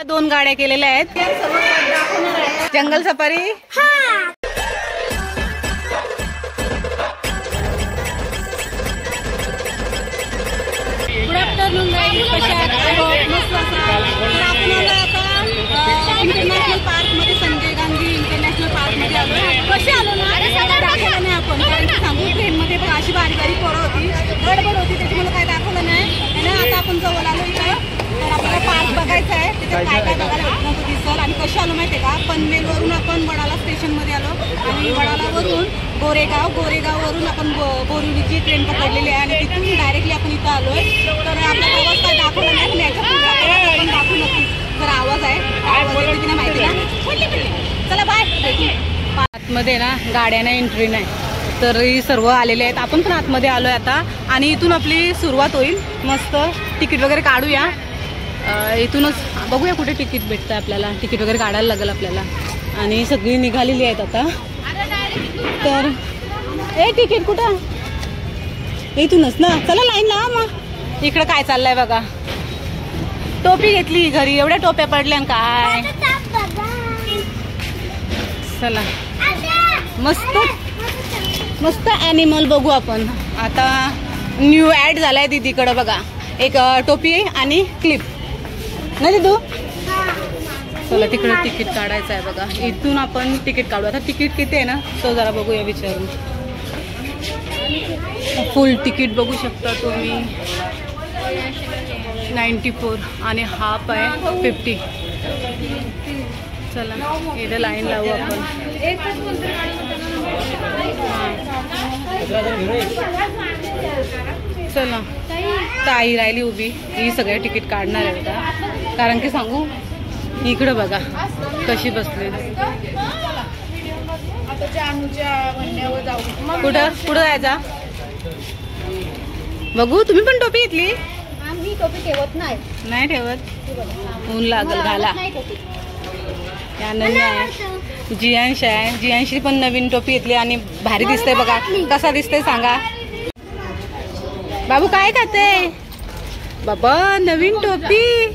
2 गाड्या केलेल्या आहेत. जंगल सफारी. गुड आफ्टरनून गाईज, कशा आहात? इंटरनॅशनल पार्क मध्ये, संजय गांधी इंटरनॅशनल पार्क मध्ये आलो. कसे आलो ना दाखवलं नाही आपण, कारण की सांगू ट्रेन मध्ये अशी बारीक बारीक पोरं होती, गडबड होती, त्याच्यामुळे काय दाखवलं नाही. आणि आता आपण जवळ आलो इथं, तर आपल्याला पार्क बघायचं आहे. त्याच्यात काय काय बघायला भेटणं दिसल. आणि कसे आलो माहिती आहे का, पनवेलवरून आपण वडाला स्टेशन मध्ये आलो आणि वडालावरून गोरेगाववरून आपण बोरिवलीची ट्रेन पकडलेली आहे आणि तिथून डायरेक्टली आपण इथं आलोय. तर आपला आवाज काय दाखवला नाही, पण याच्या पुढे आपण दाखवू नक्की. जर आवाज आहे की नाही माहिती ना. चला बाय. आतमध्ये ना गाड्यांना एंट्री नाही, तर ही सर्व आलेले आहेत. आपण पण आतमध्ये आलोय आता आणि इथून आपली सुरुवात होईल. मस्त तिकीट वगैरे काढूया. इथूनच बघूया कुठे तिकीट भेटतं आपल्याला. तिकीट वगैरे काढायला लागेल आपल्याला. आणि सगळी निघालेली आहेत आता. तर तिकीट कुठं? इथूनच ना. चला लाईन लावा मग. इकडं काय चाललंय बघा. टोपी घेतली घरी, एवढ्या टोप्या पडल्या काय. चला मस्त मस्त ॲनिमल बघू आपण. आता न्यू ॲड झालाय दीदीकडं बघा. एक टोपी आणि क्लिप नाही दिदू. चला तिकडे तिकीट काढायचं आहे बघा. इथून आपण तिकीट काढू. आता तिकीट किती आहे ना तो जरा बघूया विचारून. फुल तिकीट बघू शकता तुम्ही 94 आणि हाफ आहे 50. चला इथे लाईन लावू आपण. चला ताई राहिली उभी, ही सगळे तिकीट काढणार आहे का. कारण की सांगू इकडं बघा कशी बसली. कुठं कुठं जायचा बघू. तुम्ही पण टोपी घेतली? आम्ही टोपी ठेवत नाही ठेवत. ऊन लागल घाला. अनन्या आहे, जियांश आहे. जियांशी पण नवीन टोपी घेतली आणि भारी दिसते बघा. कसा दिसते सांगा. बाबू काय खाते? बाबा नवीन टोपी.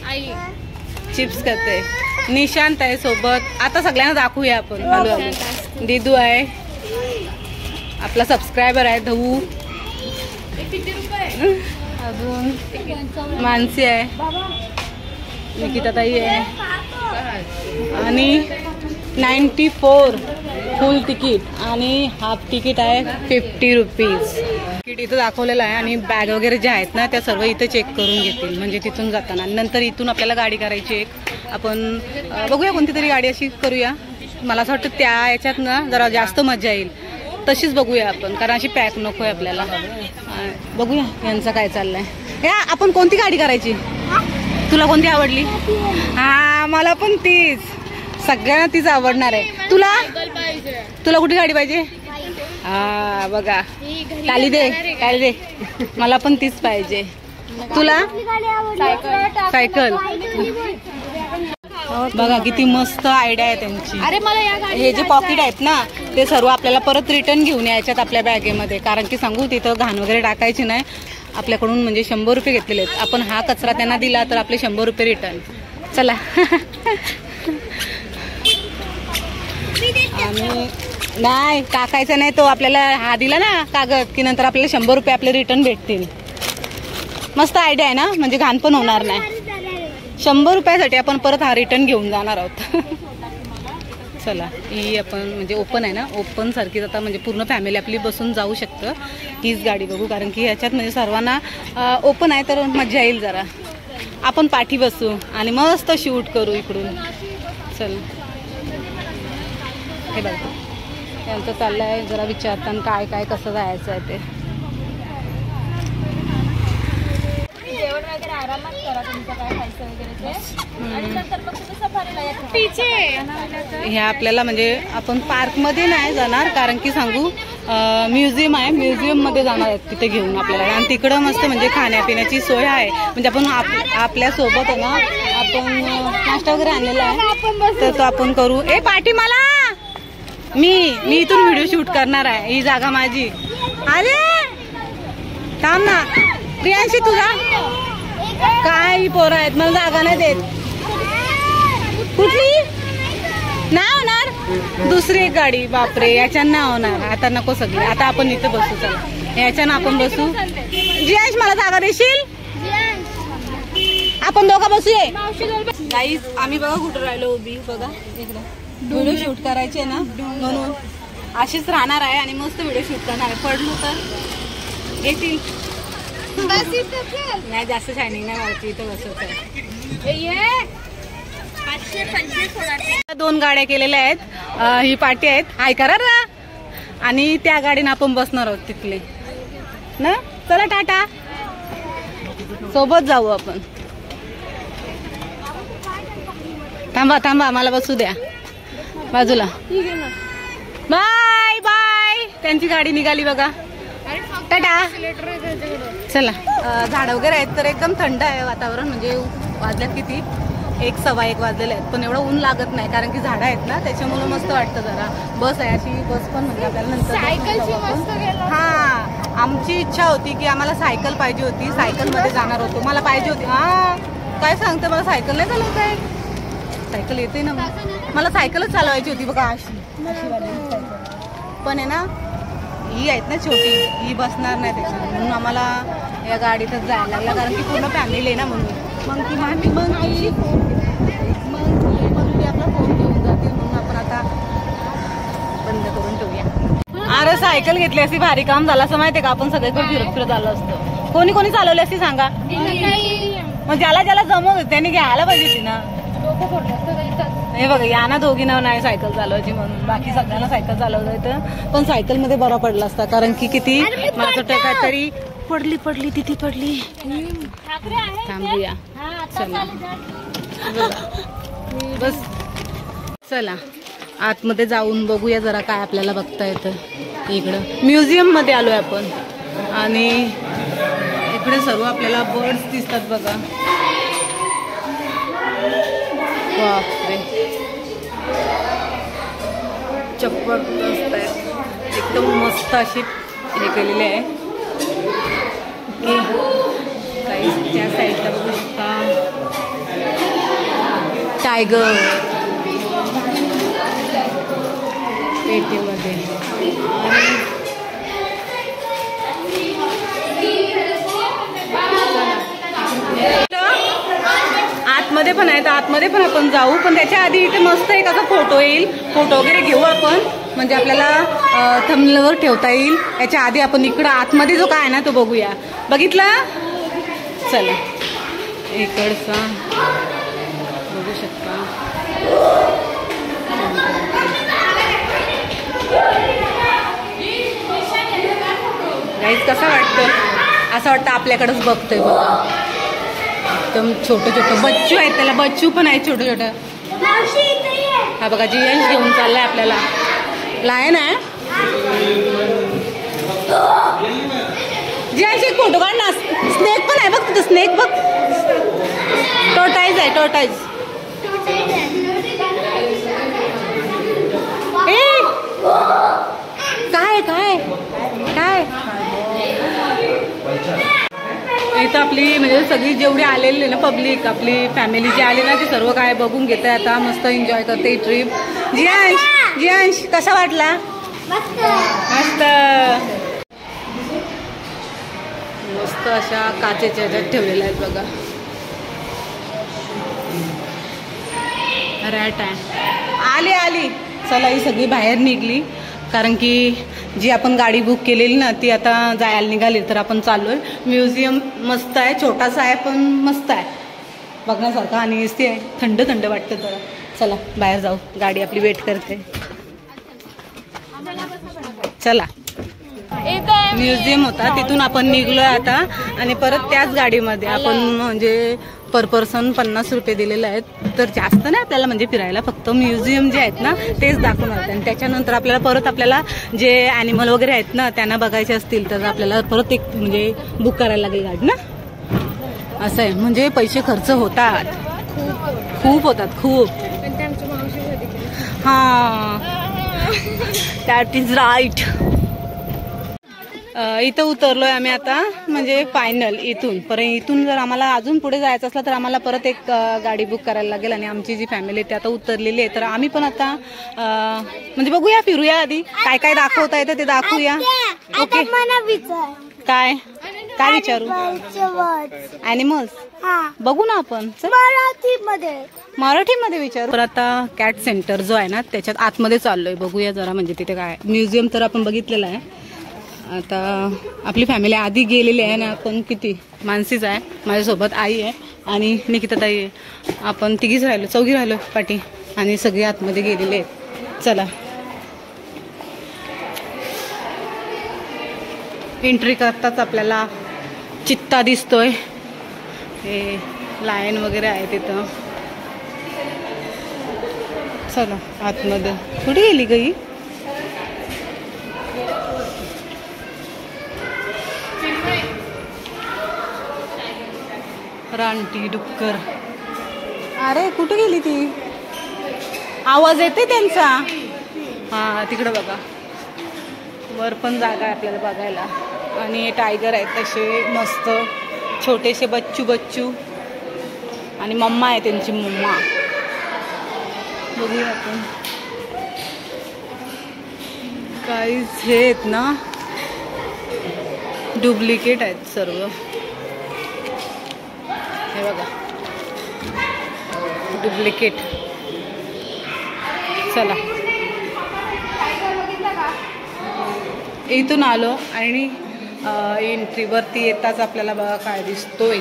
चिप्स खाते. निशांत आहे सोबत. आता सगळ्यांना दाखवूया आपण. हळूहळू. दिदू आहे, आपला सबस्क्रायबर आहे धऊ. अजून मानसी आहे, निकिता ताई आहे. आणि 94 फुल तिकीट आणि हाफ तिकीट आहे 50 रुपीज. तिकीट इथं दाखवलेलं आहे. आणि बॅग वगैरे ज्या आहेत ना त्या सर्व इथं चेक करून घेतील म्हणजे तिथून जाताना. नंतर इथून आपल्याला गाडी करायची एक. आपण बघूया कोणती तरी गाडी अशी करूया. मला असं वाटतं त्या याच्यात ना जरा जास्त मजा येईल. तशीच बघूया आपण, कारण अशी पॅक नको आहे आपल्याला. बघूया यांचं काय चाललंय. या आपण कोणती गाडी करायची? तुला कोणती आवडली? हा मला पण तीच. सगळ्यांना तीच आवडणार आहे. तुला कुठली गाडी पाहिजे? हा बघा टाली दे टाली दे. मला पण तीच पाहिजे. तुला? सायकल. बघा किती मस्त आयडिया आहे त्यांची. अरे मला हे जे पॉकेट आहेत ना ते सर्व आपल्याला परत रिटर्न घेऊन यायच्यात आपल्या बॅगेमध्ये. कारण की सांगू तिथं घाण वगैरे टाकायची नाही. आपल्याकडून म्हणजे 100 रुपये घेतलेले आहेत. आपण हा कचरा त्यांना दिला तर आपले 100 रुपये रिटर्न. चला. आणि नाही टाकायचं नाही. तो आपल्याला हा दिला ना कागद की नंतर आपल्याला 100 रुपये आपले रिटर्न भेटतील. मस्त आयडिया आहे ना, म्हणजे घाण पण होणार नाही. 100 रुपयासाठी आपण परत हा रिटर्न घेऊन जाणार आहोत. चला ही आपण म्हणजे ओपन आहे ना, ओपन सारखीच आता म्हणजे पूर्ण फॅमिली आपली बसून जाऊ शकतं. हीच गाडी बघू, कारण की ह्याच्यात म्हणजे सर्वांना ओपन आहे तर मजा येईल. जरा आपण पाठी बसू आणि मस्त शूट करू इकडून. चल हे बघा त्यांचं चाललं आहे. जरा विचारताना काय काय कसं जायचं आहे ते. जेवण वगैरे आरामात करा तुमचं काय खायचं वगैरे आणि नंतर मग तुम्ही सफारीला या. हे आपल्याला म्हणजे आपण पार्क मध्ये नाही जाणार, कारण की सांगू म्युझियम आहे. म्युझियम मध्ये जाणार आहेत तिथे घेऊन आपल्याला. आणि तिकडं मस्त म्हणजे खाण्यापिण्याची सोय आहे. म्हणजे आपण आपल्या सोबत आहे ना आपण नाश्ता वगैरे आणलेला आहे तर तो आपण करू. पाठी मला मी इथून व्हिडिओ शूट करणार आहे. ही जागा माझी. अरे थांब ना प्रियांशी, तुझा काय पोरं आहेत मला जागा नाही देत. कुठली नाही होणार, दुसरी एक गाडी. बापरे, याच्यानं नाही होणार. आता नको सगळी, आता आपण इथे बसू. चला याच्यानं आपण बसू. जियांश मला जागा देशील? आपण दोघं बसूये. गाईज आम्ही बघा कुठं राहिलो उभी. बघा इकडे व्हिडिओ शूट करायचे ना, म्हणून अशीच राहणार आहे आणि मस्त व्हिडिओ शूट करणार आहे. पडलो तर येतील. नाही जास्त शायनिंग नाही मारायची, इथं बसवत आहे. 2 गाड्या केलेल्या आहेत. ही पार्टी आहेत. हाय करा ना. आणि त्या गाडीनं आपण बसणार आहोत तिथले ना. चला टाटा, सोबत जाऊ आपण. थांबा थांबा, मला बसू द्या बाजूला. Bye bye. त्यांची गाडी निघाली बघा. टाटा. चला. झाड वगैरे आहेत तर एकदम थंड आहे वातावरण. म्हणजे वाजल्यात किती, 1:15 वाजलेले आहेत, पण एवढं ऊन लागत नाही कारण की झाडं आहेत ना, त्याच्यामुळे मस्त वाटतं जरा. बस आहे अशी, बस पण म्हणजे आपल्याला नंतर. हा, आमची इच्छा होती की आम्हाला सायकल पाहिजे होती, सायकल मध्ये जाणार होतो. मला पाहिजे होती. हा काय सांगते, मला सायकल नाही चालवत आहे. सायकल येते ना, मला सायकलच चालवायची होती बघा अशी. पण आहे ना, ही आहेत ना छोटी, ही बसणार नाही त्याच्यात, म्हणून आम्हाला या गाडीतच जायला लागला कारण की पूर्ण फॅमिली आहे ना. म्हणून मग ती आपला फोन घेऊन जातील, म्हणून आपण आता बंद करून ठेवूया. अरे सायकल घेतली असती भारी काम झालं असं माहितीये का. आपण सगळीकडे फिरत फिरत आलो असतो. कोणी कोणी चालवली असती सांगा. मग ज्याला ज्याला जमत त्यांनी घ्यायला पाहिजे ती ना. हे बघा याना दोघींना नाही सायकल चालवायची, म्हणून बाकी सगळ्यांना सायकल चालवता येतं. पण सायकल मध्ये बरा पडला असता कारण की किती माझं काहीतरी पडली तिथे पडली. थांबूया. चला बस. चला आतमध्ये जाऊन बघूया जरा काय आपल्याला बघता येतं. इकडं म्युझियम मध्ये आलोय आपण आणि इकडे सर्व आपल्याला बर्ड्स दिसतात बघा. बापरे, जबरदस्त आहे. एकदम मस्त अशी हे केलेली आहे. काही त्या साईडला बघू शकता टायगर पेटीमध्ये. आतमध्ये पण आहे, तर आतमध्ये पण आपण जाऊ. पण त्याच्या आधी इथे मस्त एक असा फोटो येईल, फोटो वगैरे घेऊ आपण, म्हणजे आपल्याला थंबनेलवर ठेवता येईल. याच्या आधी आपण इकडं आतमध्ये जो काय आहे ना तो बघूया. बघितला? चला इकडचा बघू शकता. गाईज कसं वाटतं, असं वाटतं आपल्याकडेच बघतोय बघा. एकदम छोटं छोटं बच्चू आहेत, त्याला बच्चू पण आहेत छोटं छोटं. हा बघा जियांश घेऊन चाललाय आपल्याला. लायन आहे. जियांश एक फोटो काढ ना. स्नेक पण आहे बघ तिथं, स्नेक बघ. टोटाईज आहे, टोटाईज. ए काय काय काय इथं आपली म्हणजे सगळी जेवढी आलेली ना पब्लिक, आपली फॅमिली जी आली ना ती सर्व काय बघून घेते आता. मस्त एन्जॉय करते ट्रिप. जियांश, जियांश कसा वाटला? मस्त मस्त अशा काचेच्या ह्याच्यात ठेवलेल्या आहेत बघा. रॅट आहे. आली. चला ही सगळी बाहेर निघली कारण की जी आपण गाडी बुक केलेली ना ती आता जायला निघाली. तर आपण चाललोय. म्युझियम मस्त आहे, छोटासा आहे पण मस्त आहे बघण्यासारखं आणि ते थंड थंड वाटतं जरा. चला बाहेर जाऊ, गाडी आपली वेट करते. चला. म्युझियम होता तिथून आपण निघलोय आता आणि परत त्याच गाडीमध्ये आपण म्हणजे पर पर्सन 50 रुपये दिलेले आहेत. तर जास्त नाही आपल्याला म्हणजे फिरायला, फक्त म्युझियम जे आहेत ना तेच दाखवणार आहेत. आणि त्याच्यानंतर आपल्याला परत आपल्याला जे ॲनिमल वगैरे आहेत ना त्यांना बघायचे असतील तर आपल्याला परत एक म्हणजे बुक करायला लागेल गाडी ना. असं आहे म्हणजे पैसे खर्च होतात, खूप होतात, खूप. हां दॅट इज राईट. इथं उतरलोय आम्ही आता, म्हणजे फायनल इथून. परत इथून जर आम्हाला अजून पुढे जायचं असलं तर आम्हाला परत एक गाडी बुक करायला लागेल. आणि आमची जी फॅमिली आहे ती आता उतरलेली आहे. तर आम्ही पण आता म्हणजे बघूया, फिरूया, आधी काय काय दाखवता येतं ते दाखवूया. ओके, काय काय विचारू? ॲनिमल्स बघू ना आपण, मराठीमध्ये विचारू. तर आता कॅट सेंटर जो आहे ना त्याच्यात आतमध्ये चाललोय, बघूया जरा म्हणजे तिथे काय. म्युझियम तर आपण बघितलेलं आहे. आता आपली फॅमिली आधी गेलेली आहे ना, आपण किती मानसीच आहे, माझ्यासोबत आई आहे आणि निकिता ताई आहे. आपण तिघीच राहिलो, चौघी राहिलो पाठी, आणि सगळे आतमध्ये गेलेले आहेत. चला, एंट्री करताच आपल्याला चित्ता दिसतोय. हे लायन वगैरे आहे तिथं. चला आतमध्ये. कुठे गेली गई? रानटी डुक्कर. अरे कुठे गेली ती? आवाज येते त्यांचा. हा तिकडे बघा, वर पण जागा आहे आपल्याला बघायला. आणि टायगर आहेत तसे मस्त छोटेसे बच्चू बच्चू. आणि मम्मा आहे त्यांची, मम्मा. बघूया आपण. काहीच हे आहेत ना, डुप्लिकेट आहेत सर्व. हे बघा, डुप्लिकेट. चला, इथून आलो आणि एंट्रीवरती येताच आपल्याला बघा काय दिसतोय.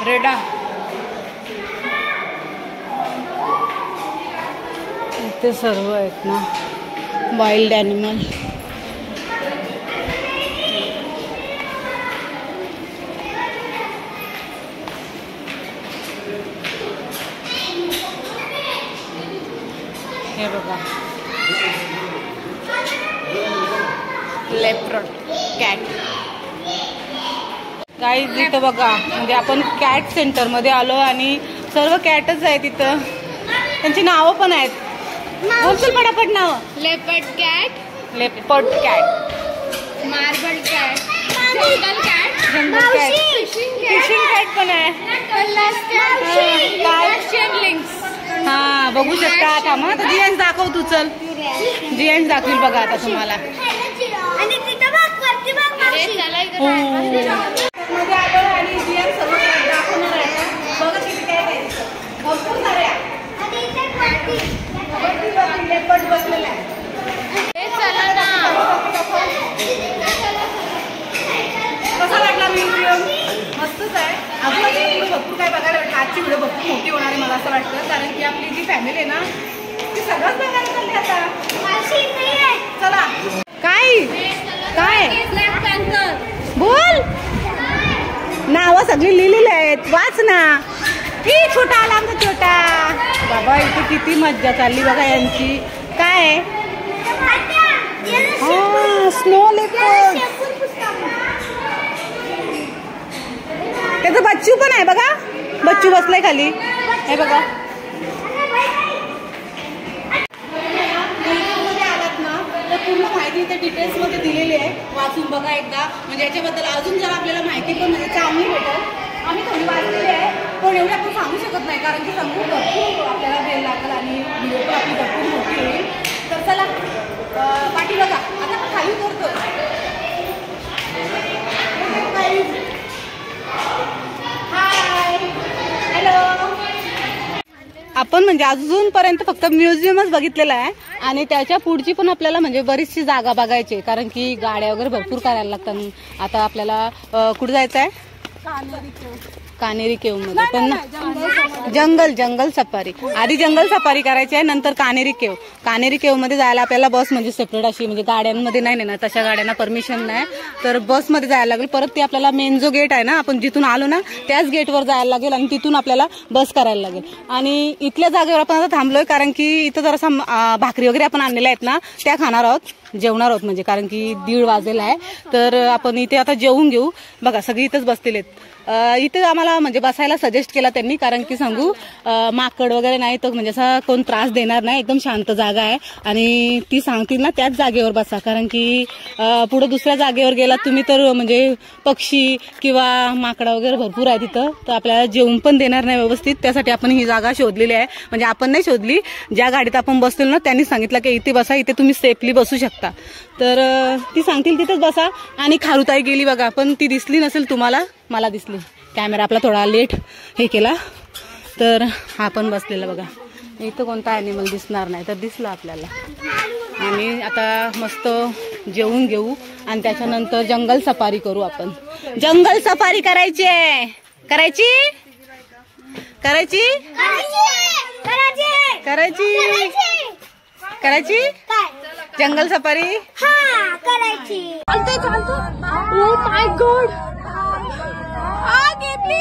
रेडा. इथे सर्व आहेत ना वाईल्ड ॲनिमल. हे बघा, लेपर्ड कॅट. काही तिथं बघा, म्हणजे आपण कॅट सेंटर मध्ये आलो आणि सर्व कॅटच आहे तिथं. त्यांची नावं पण आहेत. बोलशील पटापट नाव? Leopard cat, leopard cat, marble cat, jungle cat, jungle cat, fishing cat पण आहे. हा बघू शकता. आता मग आता जियांश दाखव तू. चल, जियांश दाखवील बघा आता तुम्हाला. मध्ये आलो आणि जियांश सर्व दाखवणार आहे. बघा किती काय आहे, भरपूर सारे आहे. लेपर्ड बसलेला आहे. कसा वाटला म्युझियम? मस्तच आहे. अजून भरपूर काय बघायला वाटतं. आजची व्हिडिओ भरपूर मोठी होणार आहे मला असं वाटतं, कारण की आपली जी फॅमिली आहे ना ती सगळंच बघायला चालली आता. चला. काय काय बोल? नावं सगळी लिहिलेली आहेत, वाच ना. की छोटा आला आमचा छोटा बाबा. इथे किती मज्जा चालली बघा यांची. काय स्नो लेपर्ड. त्याचं बच्चू पण आहे बघा, बच्चू बसलाय खाली. हे बघा, आलात ना तर पूर्ण माहिती इथे डिटेल्स मध्ये दिलेली आहे. वाचून बघा एकदा, म्हणजे याच्याबद्दल अजून जर आपल्याला माहिती पण म्हणजे चांगली भेटेल. आम्ही थोडी वाचलेली आहे पण एवढी आपण सांगू शकत नाही, कारण की समोर भरपूर आपल्याला वेळ लागेल आणि व्हिडिओ पण आपली भरपूर मोठी होईल. तर चला पाठी बघा. आता खाली उतरतोय. आपण म्हणजे अजूनपर्यंत फक्त म्युझियमच बघितलेलं आहे आणि त्याच्या पुढची पण आपल्याला म्हणजे बरीचशी जागा बघायची, कारण की गाड्या वगैरे भरपूर करायला लागतात. आता आपल्याला कुठे जायचं आहे? कानेरी केव मध्ये. पण जंगल सफारी. आधी जंगल सफारी करायची आहे, नंतर कानेरी केव. कानेरी केव मध्ये जायला आपल्याला बस म्हणजे सेपरेट अशी, म्हणजे गाड्यांमध्ये नाही ना, तशा गाड्यांना परमिशन नाही, तर बसमध्ये जायला लागेल. परत ते आपल्याला मेन जो गेट आहे ना, आपण जिथून आलो ना त्याच गेटवर जायला लागेल आणि तिथून आपल्याला बस करायला लागेल. आणि इथल्या जागेवर आपण आता थांबलोय, कारण की इथं जरासा भाकरी वगैरे आपण आणलेल्या आहेत ना त्या खाणार आहोत, जेवणार आहोत म्हणजे, कारण की 1:30 वाजलेला आहे. तर आपण इथे आता जेवून घेऊ. बघा सगळी इथंच बसलेले आहेत. इथे आम्हाला म्हणजे बसायला सजेस्ट केला त्यांनी, कारण की सांगू सांगू, माकड वगैरे नाही तर म्हणजे असा कोण त्रास देणार नाही, एकदम शांत जागा आहे. आणि ती सांगतील ना त्याच जागेवर बसा, कारण की पुढे दुसऱ्या जागेवर गेलात तुम्ही तर म्हणजे पक्षी किंवा माकडा वगैरे भरपूर आहे तिथं, तर आपल्याला जेवून पण देणार नाही व्यवस्थित. त्यासाठी आपण ही जागा शोधलेली आहे. म्हणजे आपण नाही शोधली, ज्या गाडीत आपण बसलो ना त्यांनी सांगितलं की इथे बसा, इथे तुम्ही सेफली बसू शकता. तर ती सांगतील तिथेच बसा. आणि खारुताई गेली बघा, पण ती दिसली नसेल तुम्हाला, मला दिसली. कॅमेरा आपला थोडा लेट हे केला. तर हा पण बसलेला बघा. इथं कोणता ॲनिमल दिसणार नाही, तर दिसलं आपल्याला. आणि आता मस्त जेवून घेऊ आणि त्याच्यानंतर जंगल सफारी करू. आपण जंगल सफारी करायची आहे. करायची करायची करायची करायची जंगल सफारी करायची. चालतो. ओ माय गॉड, घेतली.